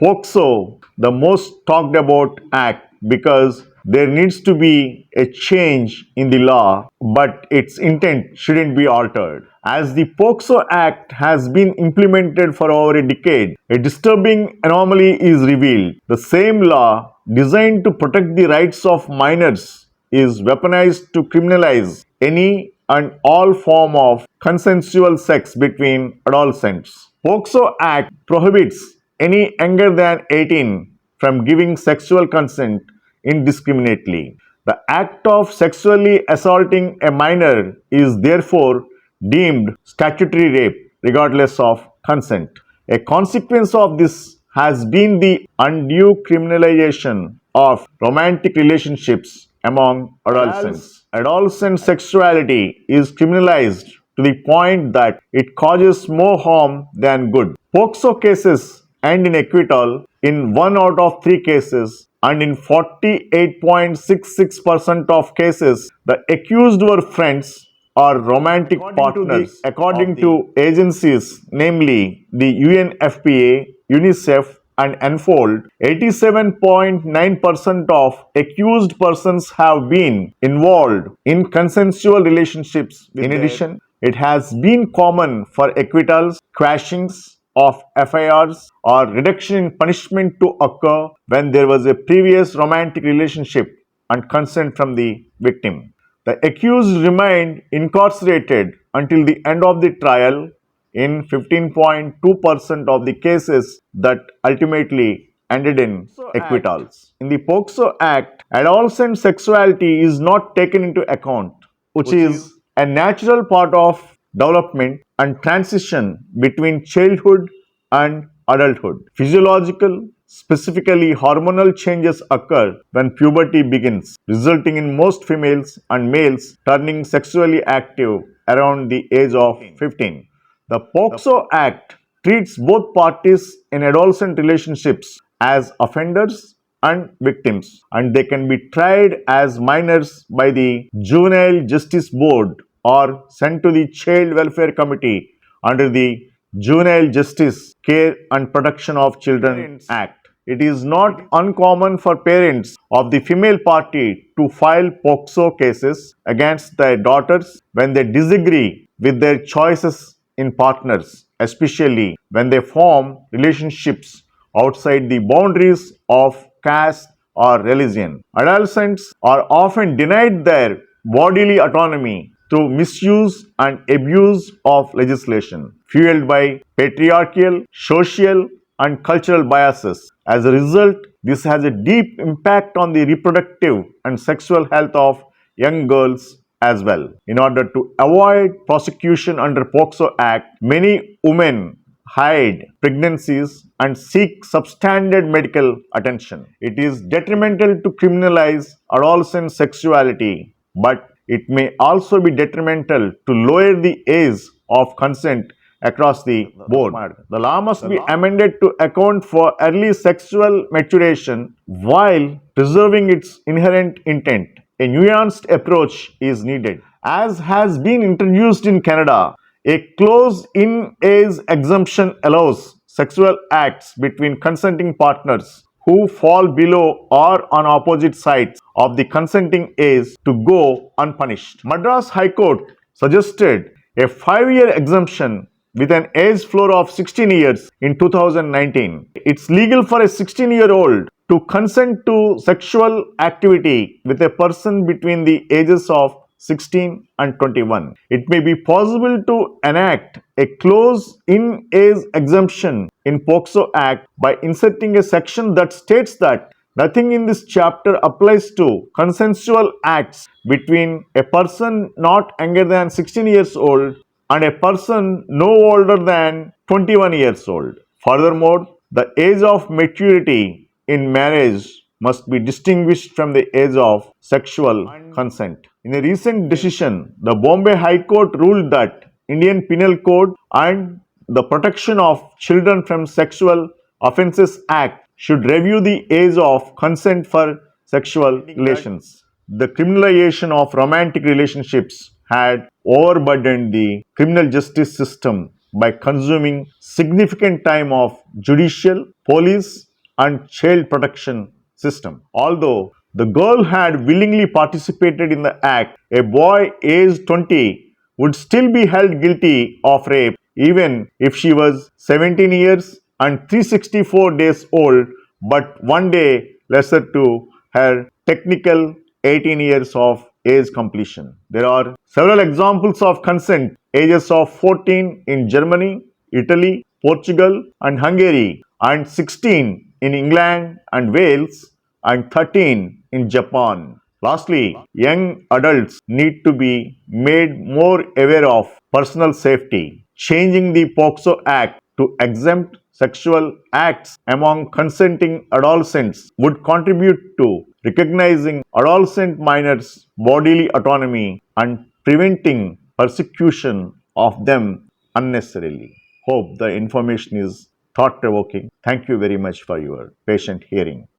POCSO, the most talked about act because there needs to be a change in the law, but its intent shouldn't be altered. As the POCSO Act has been implemented for over a decade, a disturbing anomaly is revealed. The same law, designed to protect the rights of minors, is weaponized to criminalize any and all form of consensual sex between adolescents. POCSO Act prohibits any younger than 18 from giving sexual consent indiscriminately. The act of sexually assaulting a minor is therefore deemed statutory rape regardless of consent. A consequence of this has been the undue criminalization of romantic relationships among adolescents. Adolescent sexuality is criminalized to the point that it causes more harm than good. POCSO cases end in acquittal in 1 out of 3 cases, and in 48.66% of cases, the accused were friends or romantic partners. According to agencies, namely the UNFPA, UNICEF, and Unfold, 87.9% of accused persons have been involved in consensual relationships. In addition, it has been common for acquittals, quashings of FIRs, or reduction in punishment to occur when there was a previous romantic relationship and consent from the victim. The accused remained incarcerated until the end of the trial in 15.2% of the cases that ultimately ended in acquittals. In the POCSO Act, adolescent sexuality is not taken into account, which is a natural part of development and transition between childhood and adulthood. Physiological, specifically hormonal changes occur when puberty begins, resulting in most females and males turning sexually active around the age of 15. The POCSO Act treats both parties in adolescent relationships as offenders and victims, and they can be tried as minors by the Juvenile Justice Board or sent to the Child Welfare Committee under the Juvenile Justice Care and Protection of Children Act. It is not uncommon for parents of the female party to file POCSO cases against their daughters when they disagree with their choices in partners, especially when they form relationships outside the boundaries of caste or religion. Adolescents are often denied their bodily autonomy through misuse and abuse of legislation, fueled by patriarchal, social, and cultural biases. As a result, this has a deep impact on the reproductive and sexual health of young girls as well. In order to avoid prosecution under POCSO Act, many women hide pregnancies and seek substandard medical attention. It is detrimental to criminalize adolescent sexuality, but it may also be detrimental to lower the age of consent across the board. The law must be amended to account for early sexual maturation while preserving its inherent intent. A nuanced approach is needed. As has been introduced in Canada, a close-in age exemption allows sexual acts between consenting partners who fall below or on opposite sides of the consenting age to go unpunished. Madras High Court suggested a 5-year exemption with an age floor of 16 years in 2019. It's legal for a 16-year-old to consent to sexual activity with a person between the ages of 16 and 21. It may be possible to enact a close-in age exemption in POCSO Act by inserting a section that states that nothing in this chapter applies to consensual acts between a person not younger than 16 years old and a person no older than 21 years old. Furthermore, the age of maturity in marriage must be distinguished from the age of sexual consent. In a recent decision, the Bombay High Court ruled that Indian Penal Code and the Protection of Children from Sexual Offences Act should review the age of consent for sexual relations. The criminalization of romantic relationships had overburdened the criminal justice system by consuming significant time of judicial, police, and child protection system. Although the girl had willingly participated in the act, a boy aged 20 would still be held guilty of rape even if she was 17 years and 364 days old, but one day lesser to her technical 18 years of age completion. There are several examples of consent ages of 14 in Germany, Italy, Portugal, and Hungary, and 16 in England and Wales, and 13 in Japan. Lastly, young adults need to be made more aware of personal safety. Changing the POCSO Act to exempt sexual acts among consenting adolescents would contribute to recognizing adolescent minors' bodily autonomy and preventing persecution of them unnecessarily. Hope the information is thought provoking. Thank you very much for your patient hearing.